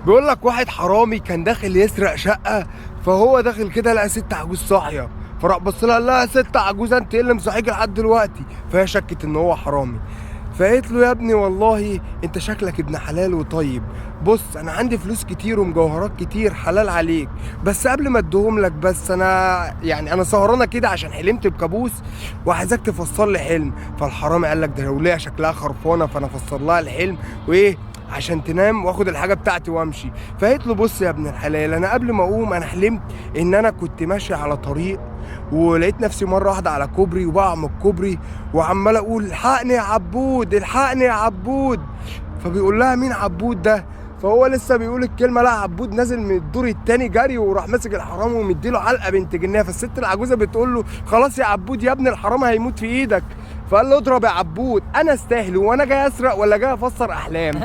بيقول لك واحد حرامي كان داخل يسرق شقه، فهو داخل كده لقى ست عجوز صاحيه، فراح بص لها قال لها: ست عجوزه انت ايه اللي مصحيك لحد دلوقتي؟ فهي شكت ان هو حرامي، فقالت له: يا ابني والله انت شكلك ابن حلال وطيب، بص انا عندي فلوس كتير ومجوهرات كتير حلال عليك، بس قبل ما اديهم لك بس انا سهرانه كده عشان حلمت بكابوس وعايزاك تفسر لي حلم. فالحرامي قال لك: ده لو شكلها خرفانه فانا افسر لها الحلم وايه عشان تنام واخد الحاجه بتاعتي وامشي. فقالت له: بص يا ابن الحلال، انا قبل ما اقوم انا حلمت ان انا كنت ماشي على طريق ولقيت نفسي مره واحده على كوبري وبقع من الكوبري وعمال اقول: الحقني يا عبود، الحقني يا عبود. فبيقول لها: مين عبود ده؟ فهو لسه بيقول الكلمه لا عبود نازل من الدور التاني جري وراح ماسك الحرام ومديله علقه بنت جنيه. فالست العجوزه بتقول له: خلاص يا عبود يا ابن الحرام هيموت في ايدك. فقال له: اضرب يا عبود، انا استاهل وانا جاي اسرق ولا جاي افسر احلام؟